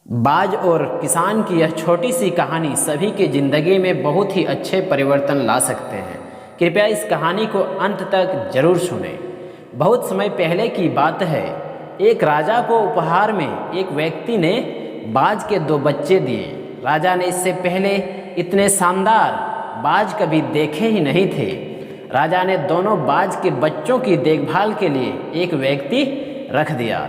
बाज और किसान की यह छोटी सी कहानी सभी की ज़िंदगी में बहुत ही अच्छे परिवर्तन ला सकते हैं। कृपया इस कहानी को अंत तक जरूर सुनें। बहुत समय पहले की बात है, एक राजा को उपहार में एक व्यक्ति ने बाज के 2 बच्चे दिए। राजा ने इससे पहले इतने शानदार बाज कभी देखे ही नहीं थे। राजा ने दोनों बाज के बच्चों की देखभाल के लिए एक व्यक्ति रख दिया।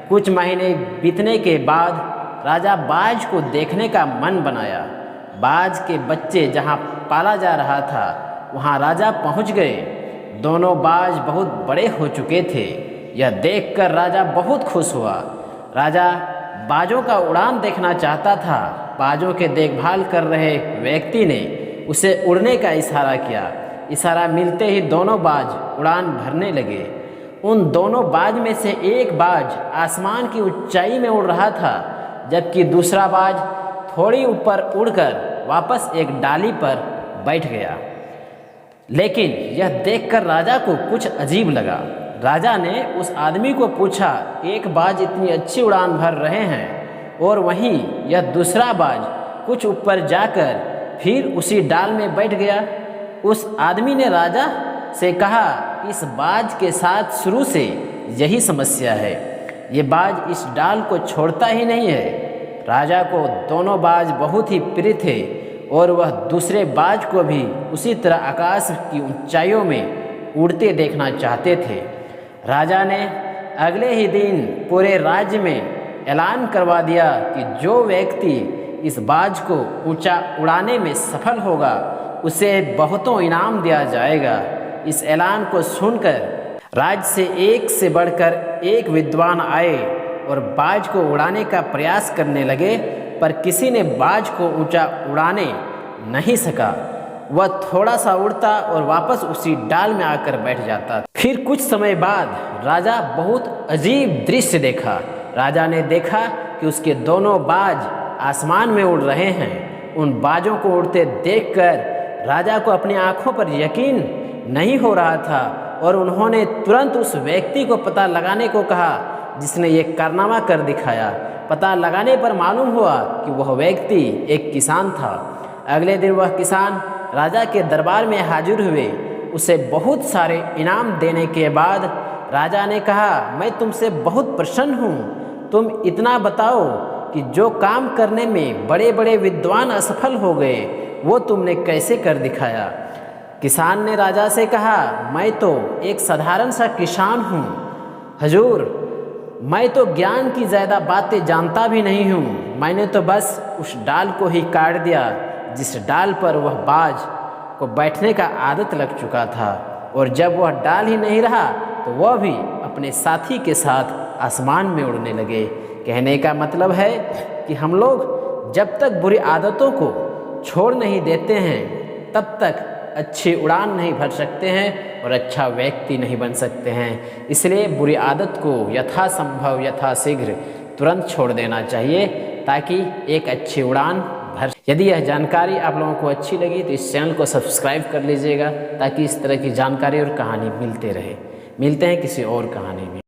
कुछ महीने बीतने के बाद राजा बाज को देखने का मन बनाया। बाज के बच्चे जहाँ पाला जा रहा था वहाँ राजा पहुँच गए। दोनों बाज बहुत बड़े हो चुके थे। यह देखकर राजा बहुत खुश हुआ। राजा बाजों का उड़ान देखना चाहता था। बाजों के देखभाल कर रहे व्यक्ति ने उसे उड़ने का इशारा किया। इशारा मिलते ही दोनों बाज उड़ान भरने लगे। उन दोनों बाज में से एक बाज आसमान की ऊंचाई में उड़ रहा था, जबकि दूसरा बाज थोड़ी ऊपर उड़कर वापस एक डाली पर बैठ गया। लेकिन यह देखकर राजा को कुछ अजीब लगा। राजा ने उस आदमी को पूछा, एक बाज इतनी अच्छी उड़ान भर रहे हैं और वहीं यह दूसरा बाज कुछ ऊपर जाकर फिर उसी डाल में बैठ गया। उस आदमी ने राजा से कहा, इस बाज के साथ शुरू से यही समस्या है। ये बाज इस डाल को छोड़ता ही नहीं है। राजा को दोनों बाज बहुत ही प्रिय थे और वह दूसरे बाज को भी उसी तरह आकाश की ऊंचाइयों में उड़ते देखना चाहते थे। राजा ने अगले ही दिन पूरे राज्य में ऐलान करवा दिया कि जो व्यक्ति इस बाज को ऊंचा उड़ाने में सफल होगा उसे बहुतों इनाम दिया जाएगा। इस ऐलान को सुनकर राज्य से बढ़कर एक विद्वान आए और बाज को उड़ाने का प्रयास करने लगे, पर किसी ने बाज को ऊंचा उड़ाने नहीं सका। वह थोड़ा सा उड़ता और वापस उसी डाल में आकर बैठ जाता। फिर कुछ समय बाद राजा बहुत अजीब दृश्य देखा। राजा ने देखा कि उसके दोनों बाज आसमान में उड़ रहे हैं। उन बाजों को उड़ते देखकर राजा को अपनी आंखों पर यकीन नहीं हो रहा था और उन्होंने तुरंत उस व्यक्ति को पता लगाने को कहा जिसने ये कारनामा कर दिखाया। पता लगाने पर मालूम हुआ कि वह व्यक्ति एक किसान था। अगले दिन वह किसान राजा के दरबार में हाजिर हुए। उसे बहुत सारे इनाम देने के बाद राजा ने कहा, मैं तुमसे बहुत प्रसन्न हूँ। तुम इतना बताओ कि जो काम करने में बड़े बड़े विद्वान असफल हो गए वो तुमने कैसे कर दिखाया। किसान ने राजा से कहा, मैं तो एक साधारण सा किसान हूँ हजूर, मैं तो ज्ञान की ज़्यादा बातें जानता भी नहीं हूँ। मैंने तो बस उस डाल को ही काट दिया जिस डाल पर वह बाज को बैठने का आदत लग चुका था, और जब वह डाल ही नहीं रहा तो वह भी अपने साथी के साथ आसमान में उड़ने लगे। कहने का मतलब है कि हम लोग जब तक बुरी आदतों को छोड़ नहीं देते हैं तब तक अच्छी उड़ान नहीं भर सकते हैं और अच्छा व्यक्ति नहीं बन सकते हैं। इसलिए बुरी आदत को यथासंभव यथाशीघ्र तुरंत छोड़ देना चाहिए ताकि एक अच्छी उड़ान भर। यदि यह जानकारी आप लोगों को अच्छी लगी तो इस चैनल को सब्सक्राइब कर लीजिएगा ताकि इस तरह की जानकारी और कहानी मिलते रहे। मिलते हैं किसी और कहानी में।